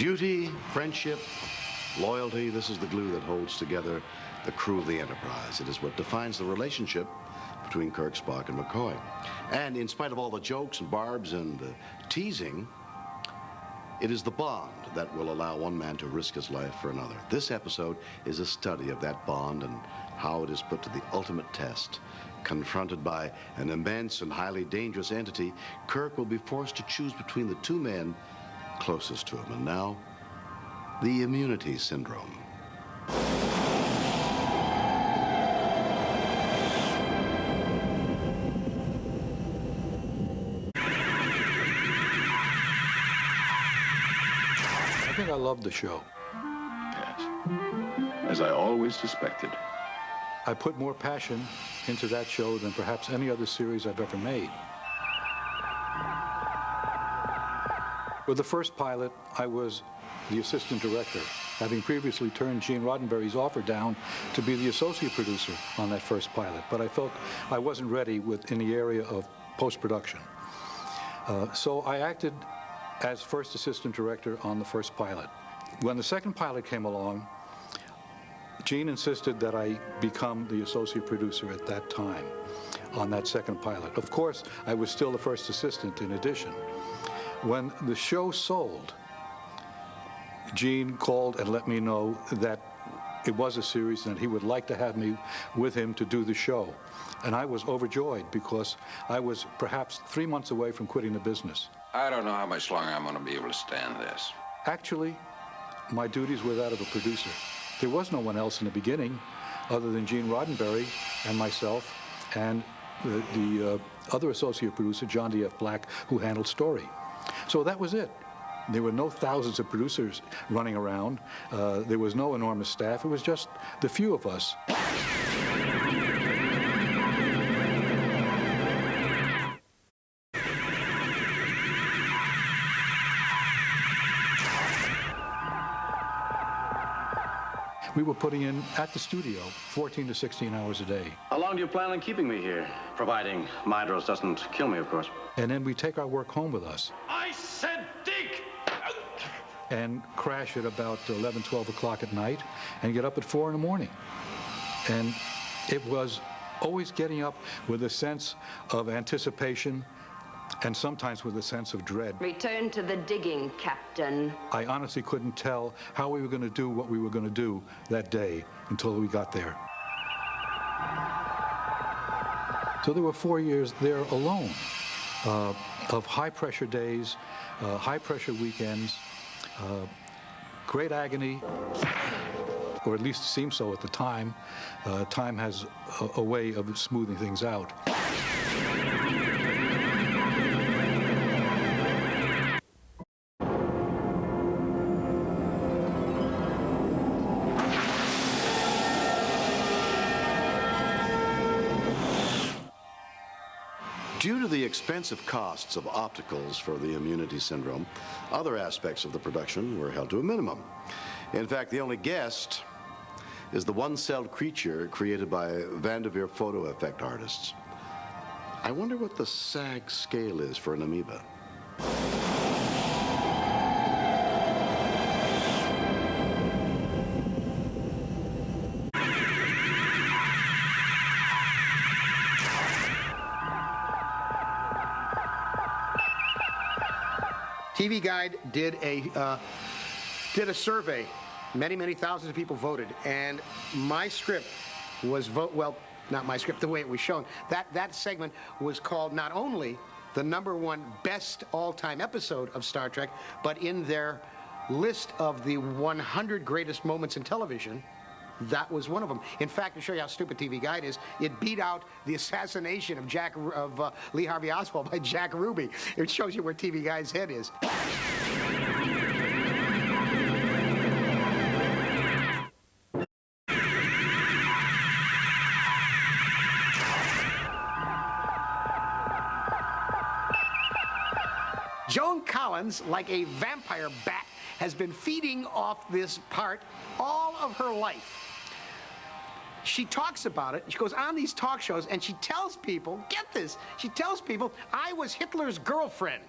Duty, friendship, loyalty, this is the glue that holds together the crew of the Enterprise. It is what defines the relationship between Kirk, Spock, and McCoy. And in spite of all the jokes and barbs and teasing, it is the bond that will allow one man to risk his life for another. This episode is a study of that bond and how it is put to the ultimate test. Confronted by an immense and highly dangerous entity, Kirk will be forced to choose between the two men closest to him. And now, the immunity syndrome. I think I loved the show. Yes, as I always suspected. I put more passion into that show than perhaps any other series I've ever made. With the first pilot, I was the assistant director, having previously turned Gene Roddenberry's offer down to be the associate producer on that first pilot, but I felt I wasn't ready in the area of post-production. So I acted as first assistant director on the first pilot. When the second pilot came along, Gene insisted that I become the associate producer at that time on that second pilot. Of course, I was still the first assistant in addition. When the show sold, Gene called and let me know that it was a series and he would like to have me with him to do the show. And I was overjoyed because I was perhaps 3 months away from quitting the business. I don't know how much longer I'm going to be able to stand this. Actually, my duties were that of a producer. There was no one else in the beginning other than Gene Roddenberry and myself and the other associate producer, John D.F. Black, who handled story. So that was it. There were no thousands of producers running around. There was no enormous staff. It was just the few of us. We were putting in, at the studio, 14 to 16 hours a day. How long do you plan on keeping me here? Providing Mydros doesn't kill me, of course. And then we take our work home with us. I said dig! And crash at about 11, 12 o'clock at night and get up at 4 in the morning. And it was always getting up with a sense of anticipation and sometimes with a sense of dread. Return to the digging, Captain. I honestly couldn't tell how we were going to do what we were going to do that day until we got there. So there were 4 years there alone of high-pressure days, high-pressure weekends, great agony, or at least it seemed so at the time. Time has a way of smoothing things out. Due to the expensive costs of opticals for the immunity syndrome, other aspects of the production were held to a minimum. In fact, the only guest is the one-celled creature created by Vanderveer photo effect artists. I wonder what the SAG scale is for an amoeba. TV Guide did a survey. Many thousands of people voted, and my script was well, not my script, the way it was shown. That segment was called not only the #1 best all-time episode of Star Trek, but in their list of the 100 greatest moments in television, that was one of them. In fact, to show you how stupid TV Guide is, it beat out the assassination of Lee Harvey Oswald by Jack Ruby. It shows you where TV Guide's head is. Joan Collins, like a vampire bat, has been feeding off this part all of her life. She talks about it. She goes on these talk shows and she tells people, get this, she tells people, I was Hitler's girlfriend.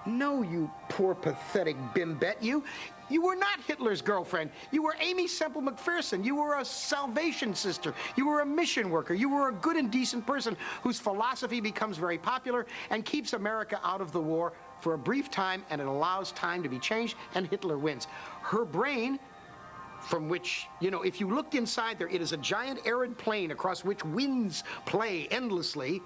No, you poor, pathetic bimbette. You were not Hitler's girlfriend. You were Amy Semple McPherson. You were a Salvation Sister. You were a mission worker. You were a good and decent person whose philosophy becomes very popular and keeps America out of the war for a brief time, and it allows time to be changed, and Hitler wins. Her brain, from which, you know, if you looked inside there, it is a giant arid plain across which winds play endlessly.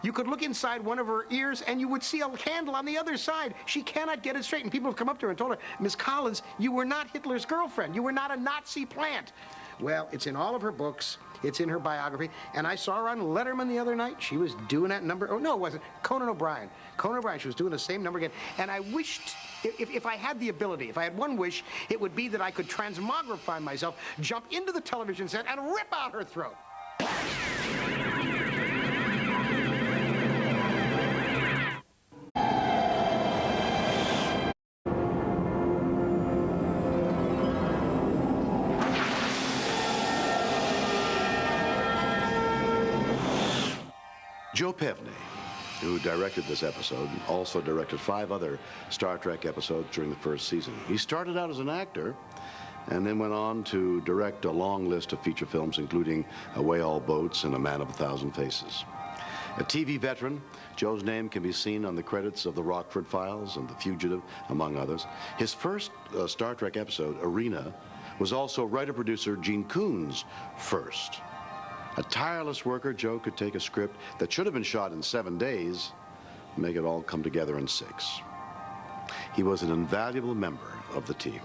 You could look inside one of her ears and you would see a candle on the other side. She cannot get it straight. And people have come up to her and told her, Miss Collins, you were not Hitler's girlfriend. You were not a Nazi plant. Well, it's in all of her books. It's in her biography. And I saw her on Letterman the other night. She was doing that number. Oh, no, it wasn't. Conan O'Brien. Conan O'Brien. She was doing the same number again. And I wished, if I had the ability, if I had one wish, it would be that I could transmogrify myself, jump into the television set, and rip out her throat. Joe Pevney, who directed this episode, also directed 5 other Star Trek episodes during the first season. He started out as an actor and then went on to direct a long list of feature films, including Away All Boats and A Man of a Thousand Faces. A TV veteran, Joe's name can be seen on the credits of The Rockford Files and The Fugitive, among others. His first Star Trek episode, Arena, was also writer-producer Gene Coon's first. A tireless worker, Joe could take a script that should have been shot in 7 days and make it all come together in 6. He was an invaluable member of the team.